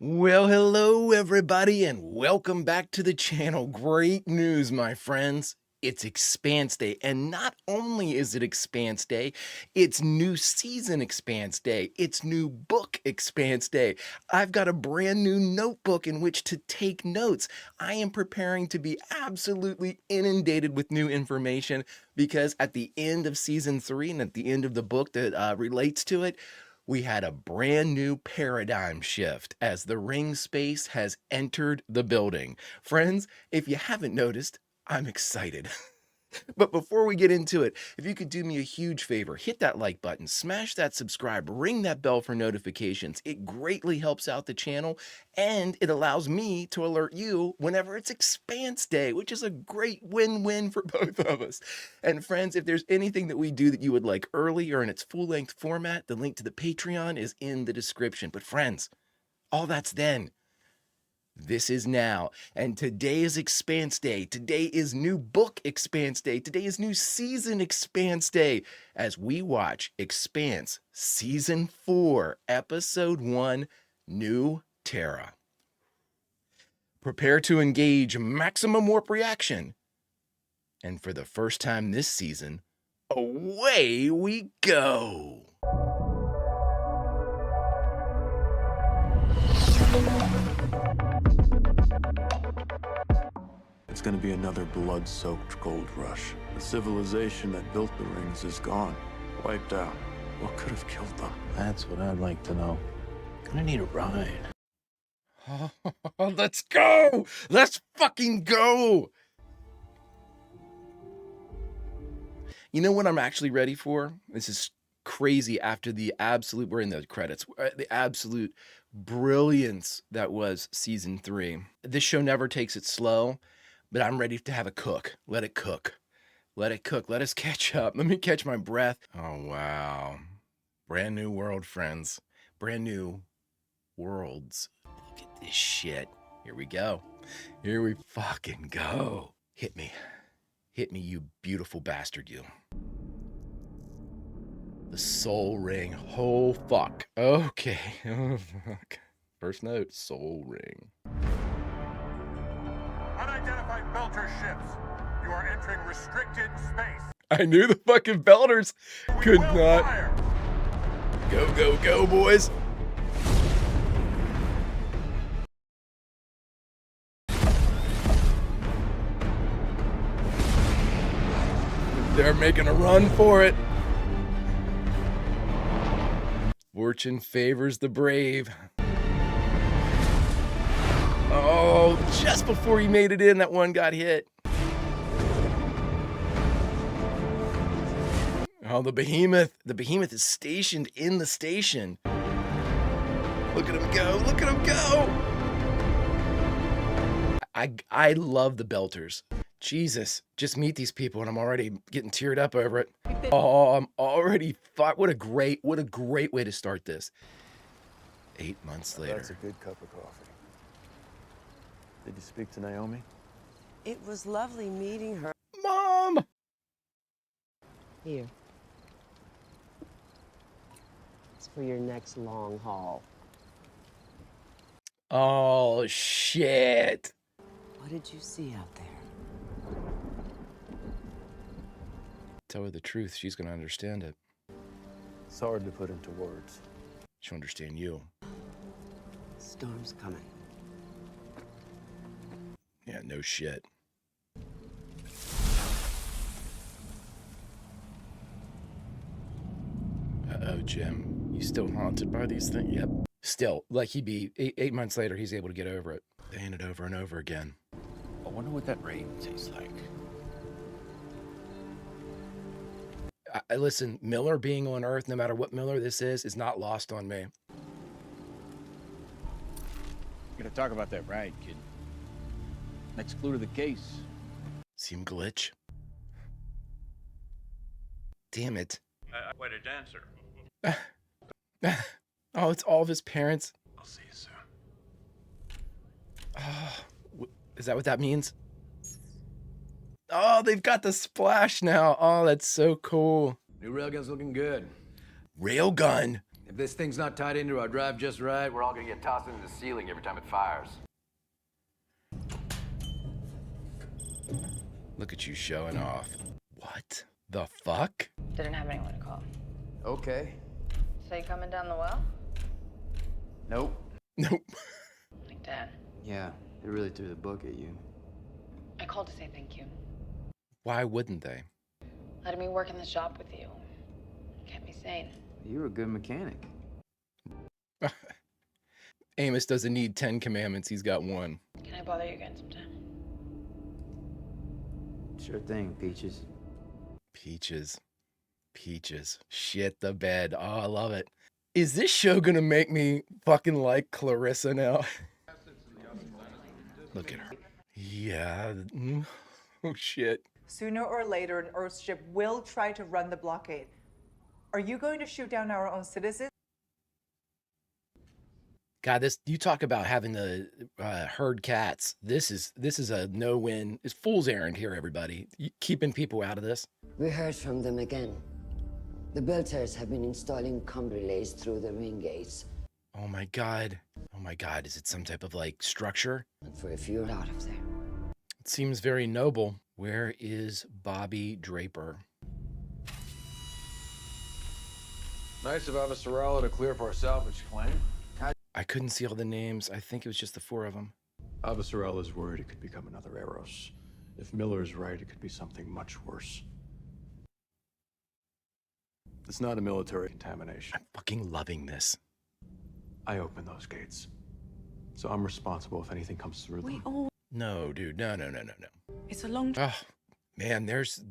Well, hello everybody and welcome back to the channel. Great news, my friends. It's Expanse Day, and not only is it Expanse Day, it's new season Expanse Day. It's new book Expanse Day. I've got a brand new notebook in which to take notes. I am preparing to be absolutely inundated with new information because at the end of season 3 and at the end of the book that relates to it, we had a brand new paradigm shift as the ring space has entered the building. Friends, if you haven't noticed, I'm excited. But before we get into it, if you could do me a huge favor, hit that like button, smash that subscribe, ring that bell for notifications. It greatly helps out the channel and it allows me to alert you whenever it's Expanse Day, which is a great win-win for both of us. And friends, if there's anything that we do that you would like early or in its full-length format, the link to the Patreon is in the description. But friends, all that's then. This is now, and today is Expanse Day. Today is new book Expanse Day. Today is new season Expanse Day as we watch Expanse Season 4, Episode 1, New Terra. Prepare to engage maximum warp reaction. And for the first time this season, away we go. It's gonna be another blood-soaked gold rush. The civilization that built the rings is gone, wiped out. What could have killed them? That's what I'd like to know. Gonna need a ride. Let's go! Let's fucking go! You know what I'm actually ready for? This is crazy after the absolute, we're in the credits, the absolute brilliance that was season 3. This show never takes it slow, but I'm ready to have a cook. Let it cook. Let it cook. Let us catch up. Let me catch my breath. Oh, wow. Brand new world, friends. Brand new worlds. Look at this shit. Here we go. Here we fucking go. Hit me. Hit me, you beautiful bastard, you. The soul ring. Oh, fuck. Okay. Oh, fuck. First note, soul ring. Unidentified Belter ships. You are entering restricted space. I knew the fucking Belters could We will not. fire. Go, go, go, boys. They're making a run for it. Fortune favors the brave. Oh, just before he made it in, that one got hit. Oh, the behemoth. The behemoth is stationed in the station. Look at him go. Look at him go. I love the Belters. Jesus, just meet these people and I'm already getting teared up over it. Oh, I'm already thought, what a great way to start this. 8 months later. That's a good cup of coffee. Did you speak to Naomi? It was lovely meeting her. Mom! Here. It's for your next long haul. Oh, shit. What did you see out there? Tell her the truth. She's going to understand it. It's hard to put into words. She'll understand you. Storm's coming. Yeah, no shit. Uh-oh, Jim. You still haunted by these things? Yep. Still, like he'd be 8 months later, he's able to get over it. Saying it over and over again. I wonder what that rain tastes like. Listen, Miller being on Earth, no matter what Miller this is not lost on me. Gonna talk about that ride, kid. Next clue to the case. See him glitch? Damn it. Quite a dancer. Oh, it's all of his parents. I'll see you soon. Oh, is that what that means? Oh, they've got the splash now. Oh, that's so cool. New railgun's looking good. Railgun. If this thing's not tied into our drive just right, we're all gonna get tossed into the ceiling every time it fires. Look at you showing off. What the fuck? Didn't have anyone to call. Okay. So you coming down the well? Nope. Nope. Like Dad. Yeah, they really threw the book at you. I called to say thank you. Why wouldn't they? Letting me work in the shop with you. Kept me sane. You're a good mechanic. Amos doesn't need 10 commandments. He's got one. Can I bother you again sometime? Sure thing, Peaches. Peaches. Peaches. Shit the bed. Oh, I love it. Is this show gonna make me fucking like Clarissa now? Look at her. Yeah. Oh, shit. Sooner or later, an Earthship will try to run the blockade. Are you going to shoot down our own citizens? God, this, you talk about having to herd cats. This is a no-win. It's fool's errand here, everybody. Keeping people out of this. We heard from them again. The Belters have been installing comm relays through the ring gates. Oh my God. Oh my God. Is it some type of like structure? And for a few out of there. It seems very noble. Where is Bobby Draper? Nice of Avasarala to clear up our salvage claim. I couldn't see all the names. I think it was just the 4 of them. Avasarala's worried it could become another Eros. If Miller's right, it could be something much worse. It's not a military contamination. I'm fucking loving this. I opened those gates. So I'm responsible if anything comes through them. No, dude. No. It's a long Oh, man. There's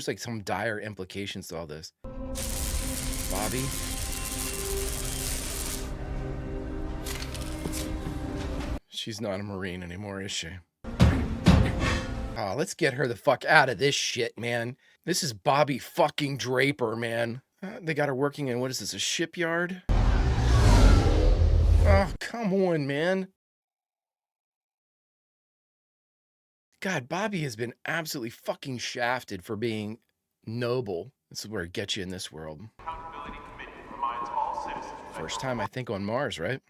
like some dire implications to all this. Bobby. She's not a Marine anymore, is she? Oh, let's get her the fuck out of this shit, man. This is Bobby fucking Draper, man. They got her working in, what is this, a shipyard? Oh, come on, man. God, Bobby has been absolutely fucking shafted for being noble. This is where it gets you in this world. Accountability Committee reminds all citizens. First time, I think, on Mars, right?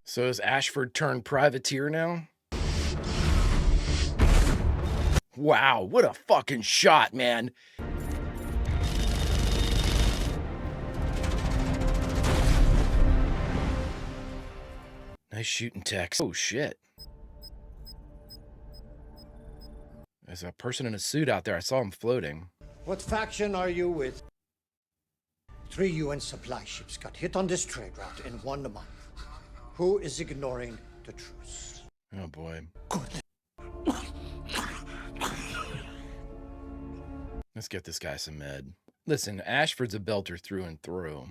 So is Ashford turned privateer now? Wow, what a fucking shot, man. Nice shooting text. Oh, shit. There's a person in a suit out there. I saw him floating. What faction are you with? 3 UN supply ships got hit on this trade route in 1 month. Who is ignoring the truce? Oh, boy. Let's get this guy some med. Listen, Ashford's a belter through and through.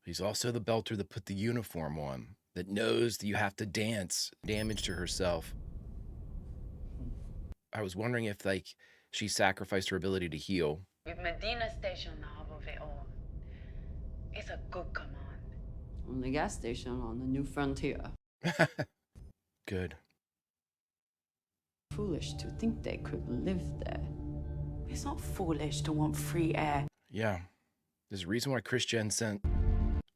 He's also the belter that put the uniform on, that knows that you have to dance damage to herself. I was wondering if, like, she sacrificed her ability to heal. With Medina Station above it all, it's a good command. On the gas station on the new frontier. Good. Foolish to think they could live there. It's not foolish to want free air. Yeah. There's a reason why Chris Jen sent.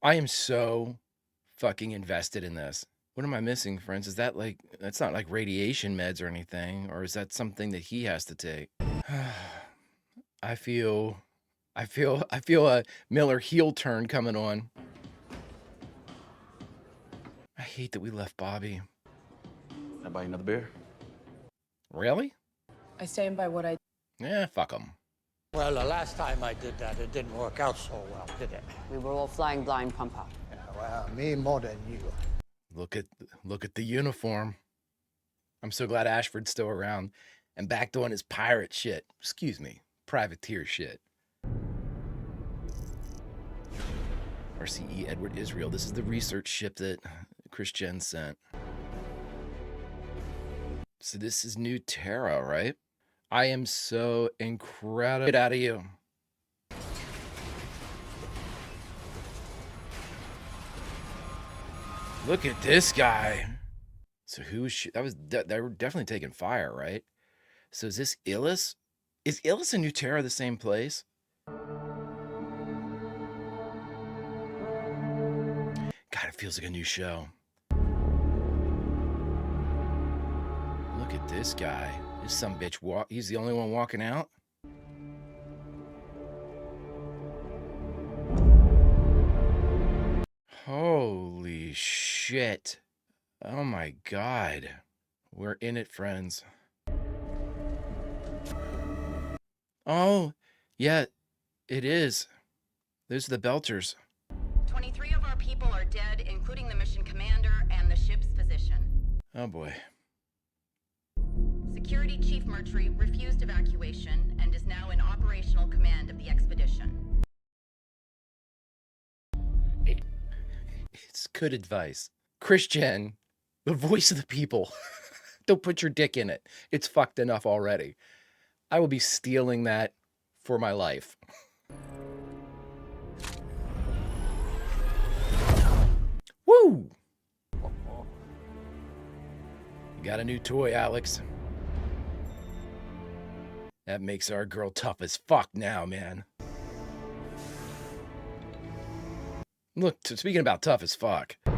I am so fucking invested in this. What am I missing, friends? Is that like, that's not like radiation meds or anything, or is that something that he has to take? I feel a Miller heel turn coming on. I hate that we left Bobby. Can I buy you another beer? Really? I stand by what I... Yeah, fuck him. Well, the last time I did that, it didn't work out so well, did it? We were all flying blind, Pumper. Yeah, well, me more than you. Look at the uniform. I'm so glad Ashford's still around and back doing his pirate shit. Excuse me, privateer shit. RCE Edward Israel. This is the research ship that Chris Jen sent. So this is new Terra, right? I am so incredible. Get out of you. Look at this guy. So who was she? That was they were definitely taking fire, right? So is this Illis? Is Illis and New Terra the same place? God, it feels like a new show. Look at this guy. This some bitch he's the only one walking out. Holy shit. Oh my God. We're in it, friends. Oh, yeah, it is. Those are the Belters. 23 of our people are dead, including the mission commander and the ship's physician. Oh boy. Security Chief Mertry refused evacuation and is now in operational command of the expedition. It's good advice. Christian, the voice of the people. Don't put your dick in it. It's fucked enough already. I will be stealing that for my life. Woo! You got a new toy, Alex. That makes our girl tough as fuck now, man. Look, speaking about tough as fuck. Oh,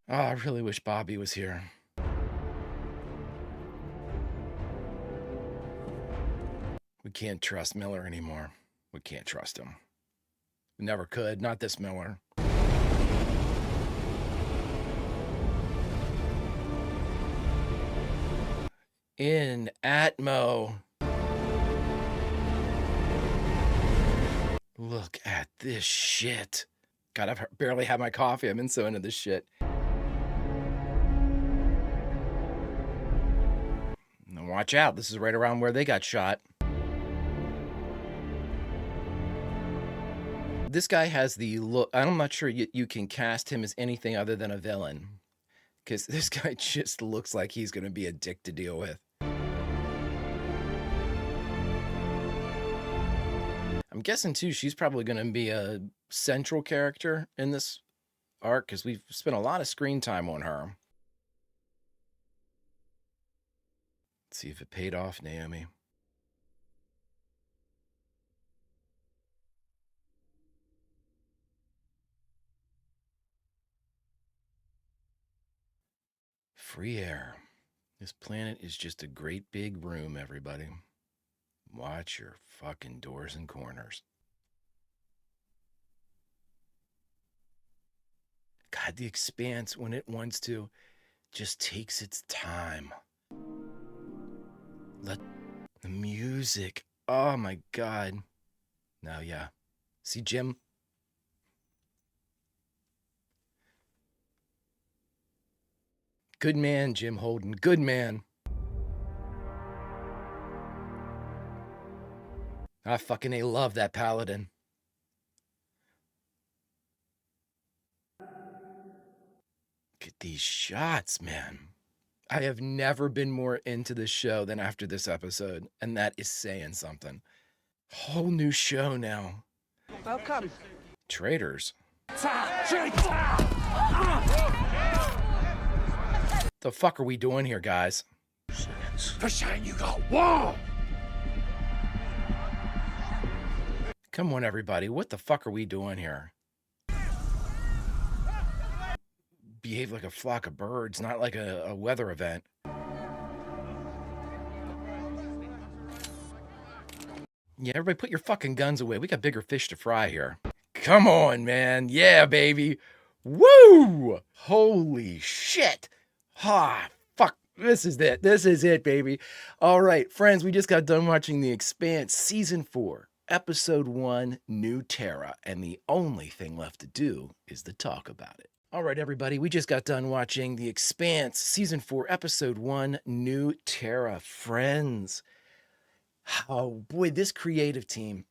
I really wish Bobby was here. We can't trust Miller anymore. We can't trust him. We never could. Not this Miller. In Atmo. Look at this shit. God, I've barely had my coffee. I'm in so into this shit. Now watch out. This is right around where they got shot. This guy has the look. I'm not sure you can cast him as anything other than a villain. Because this guy just looks like he's going to be a dick to deal with. I'm guessing, too, she's probably going to be a central character in this arc, because we've spent a lot of screen time on her. Let's see if it paid off, Naomi. Free air. This planet is just a great big room, everybody. Watch your fucking doors and corners. God, the Expanse, when it wants to, just takes its time. Let the music. Oh my God. Now, yeah. See, Jim? Good man, Jim Holden. Good man. I fucking love that paladin. Look at these shots, man. I have never been more into this show than after this episode, and that is saying something. Whole new show now. Welcome. Traitors. The fuck are we doing here, guys? For shine you go. Whoa! Come on, everybody. What the fuck are we doing here? Behave like a flock of birds, not like a weather event. Yeah, everybody put your fucking guns away. We got bigger fish to fry here. Come on, man. Yeah, baby. Woo! Holy shit. Ah, fuck. This is it. This is it, baby. All right, friends, we just got done watching The Expanse Season 4, Episode 1, New Terra, and the only thing left to do is to talk about it. All right, everybody, we just got done watching The Expanse Season 4, Episode 1, New Terra. Friends, oh boy, this creative team.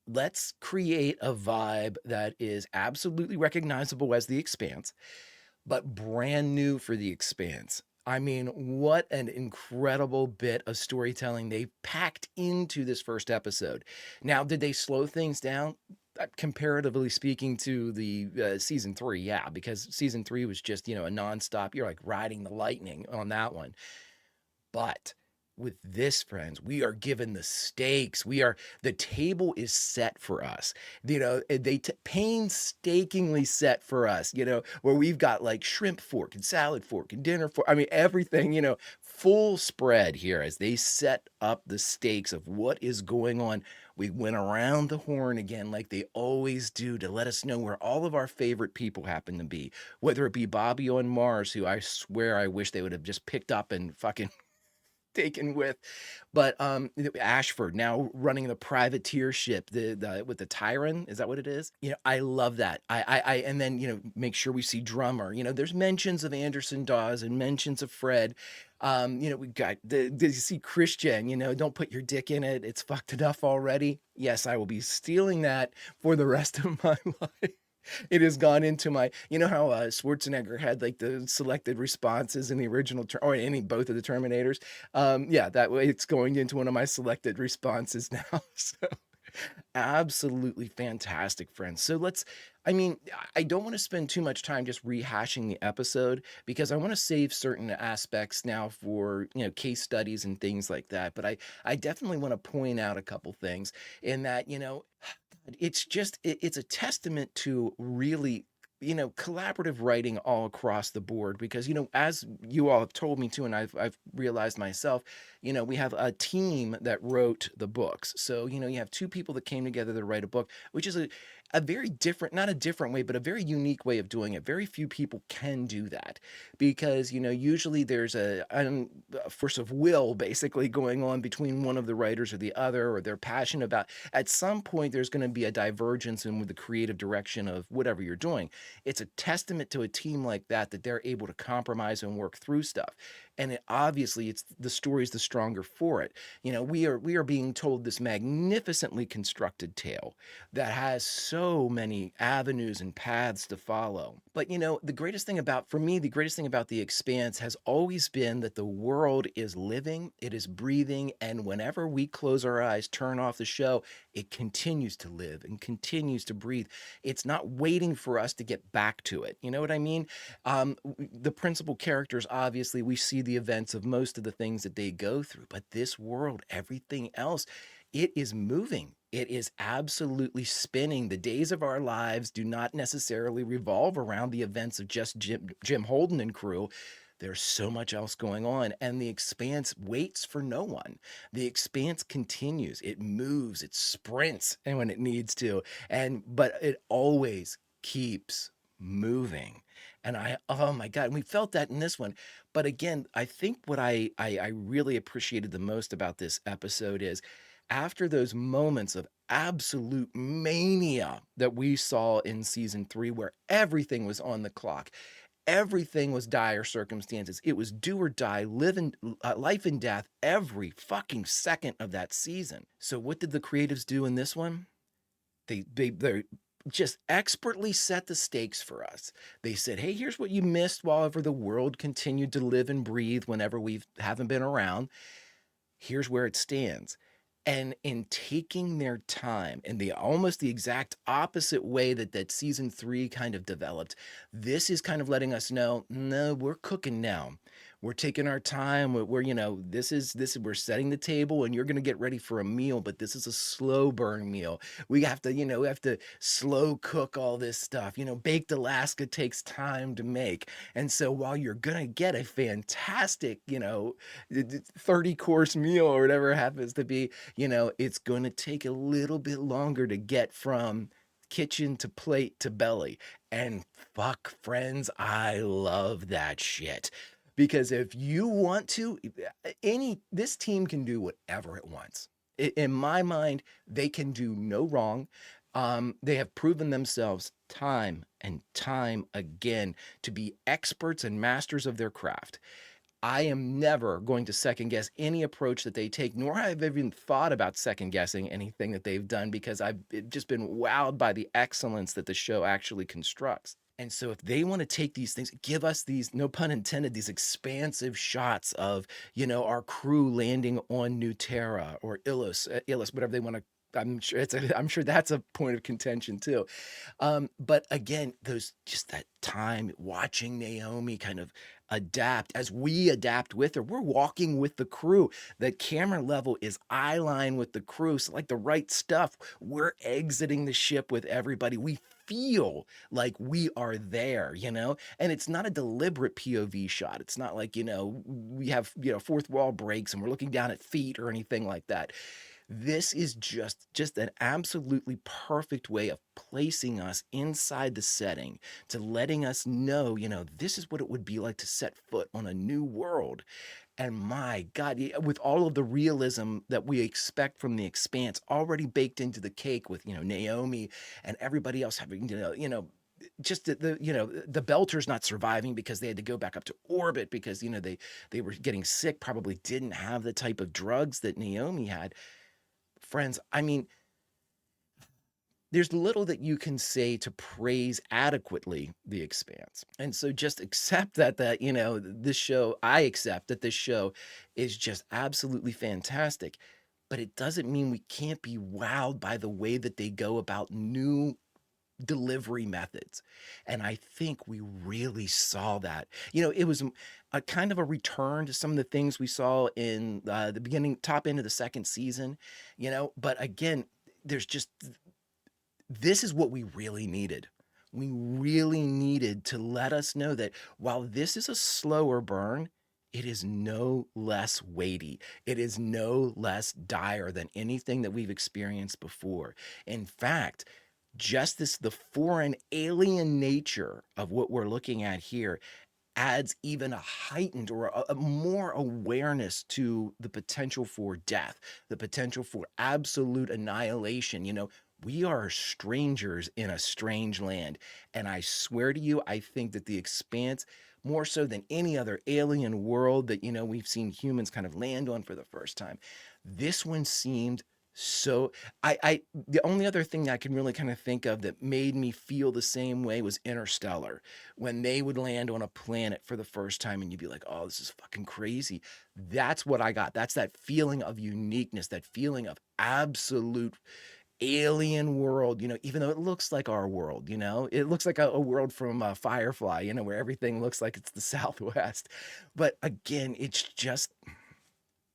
Let's create a vibe that is absolutely recognizable as The Expanse, but brand new for The Expanse. I mean, what an incredible bit of storytelling they packed into this first episode. Now, did they slow things down? Comparatively speaking to the season 3, yeah, because season 3 was just, a nonstop. You're like riding the lightning on that one. But with this, friends, we are given the stakes. The table is set for us. They painstakingly set for us, where we've got like shrimp fork and salad fork and dinner fork. I mean, everything, full spread here as they set up the stakes of what is going on. We went around the horn again, like they always do, to let us know where all of our favorite people happen to be, whether it be Bobby on Mars, who I swear I wish they would have just picked up and fucking taken with, but Ashford now running the privateer ship, the with the Tyran, is that what it is? I love that. And then make sure we see Drummer. There's mentions of Anderson Dawes and mentions of Fred. We got did you see Christian? Don't put your dick in it. It's fucked enough already. Yes, I will be stealing that for the rest of my life. It has gone into my, how Schwarzenegger had like the selected responses in the original, or any both of the Terminators. Yeah, that way it's going into one of my selected responses now. So absolutely fantastic, friends. So I don't want to spend too much time just rehashing the episode because I want to save certain aspects now for, case studies and things like that. But I definitely want to point out a couple things in that, it's a testament to really collaborative writing all across the board because as you all have told me too, and I've realized myself, we have a team that wrote the books. So you have two people that came together to write a book, which is a very different, not a different way, but a very unique way of doing it. Very few people can do that because usually there's a force of will basically going on between one of the writers or the other, or they're passionate about. At some point there's going to be a divergence in the creative direction of whatever you're doing. It's a testament to a team like that they're able to compromise and work through stuff. And obviously it's the story's the stronger for it. We are being told this magnificently constructed tale that has so many avenues and paths to follow. But the greatest thing about The Expanse has always been that the world is living, it is breathing, and whenever we close our eyes, turn off the show, it continues to live and continues to breathe. It's not waiting for us to get back to it. You know what I mean? The principal characters, obviously, we see the events of most of the things that they go through, but this world, everything else, it is moving. It is absolutely spinning. The days of our lives do not necessarily revolve around the events of just Jim Holden and crew. There's so much else going on, and The Expanse waits for no one. The Expanse continues. It moves, it sprints, and when it needs to, but it always keeps moving. And oh my God, and we felt that in this one. But again, I think what I really appreciated the most about this episode is after those moments of absolute mania that we saw in season 3, where everything was on the clock, everything was dire circumstances. It was do or die, life and death every fucking second of that season. So what did the creatives do in this one? They just expertly set the stakes for us. They said, hey, here's what you missed while ever the world continued to live and breathe whenever we haven't been around. Here's where it stands. And in taking their time in almost the exact opposite way that season 3 kind of developed, this is kind of letting us know, no, we're cooking now. We're taking our time. We're setting the table and you're going to get ready for a meal, but this is a slow burn meal. We have to slow cook all this stuff. Baked Alaska takes time to make. And so while you're going to get a fantastic, 30-course meal or whatever it happens to be, it's going to take a little bit longer to get from kitchen to plate to belly. And fuck, friends, I love that shit. Because if you want to, this team can do whatever it wants. In my mind, they can do no wrong. They have proven themselves time and time again to be experts and masters of their craft. I am never going to second guess any approach that they take, nor have I even thought about second guessing anything that they've done because I've just been wowed by the excellence that the show actually constructs. And so if they want to take these things, give us these, no pun intended, these expansive shots of, our crew landing on New Terra or Ilus, whatever they want to I'm sure that's a point of contention too. But again, those just that time watching Naomi kind of adapt as we adapt with her. We're walking with the crew. The camera level is eye line with the crew. So like the right stuff. We're exiting the ship with everybody. We feel like we are there, you know? And it's not a deliberate POV shot. It's not like, you know, we have, you know, fourth wall breaks and we're looking down at feet or anything like that. This is just an absolutely perfect way of placing us inside the setting, to letting us know, you know, this is what it would be like to set foot on a new world. And my God, with all of the realism that we expect from the Expanse already baked into the cake, with, you know, Naomi and everybody else having, just the Belters not surviving because they had to go back up to orbit because, you know, they were getting sick, probably didn't have the type of drugs that Naomi had. Friends, I mean, there's little that you can say to praise adequately the Expanse. And so just accept that, you know, this show, I accept that this show is just absolutely fantastic. But it doesn't mean we can't be wowed by the way that they go about new delivery methods. And I think we really saw that. You know, it was a kind of a return to some of the things we saw in the beginning, top end of the second season, you know, but again, there's just, this is what we really needed. We really needed to let us know that while this is a slower burn, it is no less weighty. It is no less dire than anything that we've experienced before. In fact, just the foreign alien nature of what we're looking at here adds even a heightened or a more awareness to the potential for death, the potential for absolute annihilation. You know, we are strangers in a strange land. And I swear to you, I think that the Expanse, more so than any other alien world that, you know, we've seen humans kind of land on for the first time, this one seemed so. The only other thing I can really kind of think of that made me feel the same way was Interstellar, when they would land on a planet for the first time and you'd be like, oh, this is fucking crazy. That's what I got. That's that feeling of uniqueness, that feeling of absolute alien world, you know, even though it looks like our world, you know, it looks like a world from Firefly, you know, where everything looks like it's the Southwest. But again, it's just,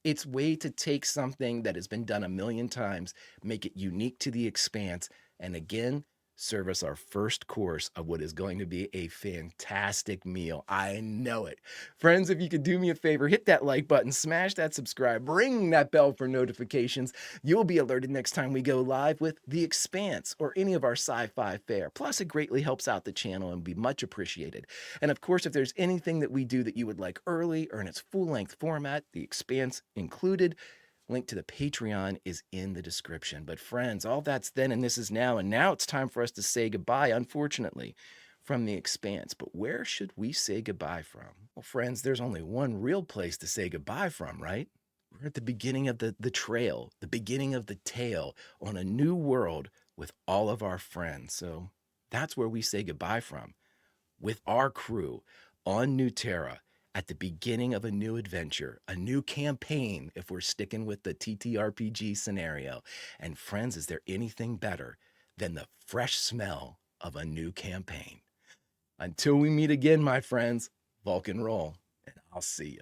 it's way to take something that has been done a million times, make it unique to the Expanse, and again, serve us our first course of what is going to be a fantastic meal. I know it. Friends, if you could do me a favor, hit that like button, smash that subscribe, ring that bell for notifications. You'll be alerted next time we go live with The Expanse or any of our sci-fi fare. Plus, it greatly helps out the channel and be much appreciated. And of course, if there's anything that we do that you would like early or in its full-length format, The Expanse included, link to the Patreon is in the description. But friends, all that's then and this is now. And now it's time for us to say goodbye, unfortunately, from the Expanse. But where should we say goodbye from? Well, friends, there's only one real place to say goodbye from, right? We're at the beginning of the trail, the beginning of the tale on a new world with all of our friends. So that's where we say goodbye from, with our crew on New Terra, at the beginning of a new adventure, a new campaign, if we're sticking with the TTRPG scenario. And friends, is there anything better than the fresh smell of a new campaign? Until we meet again, my friends, Vulcan roll, and I'll see you.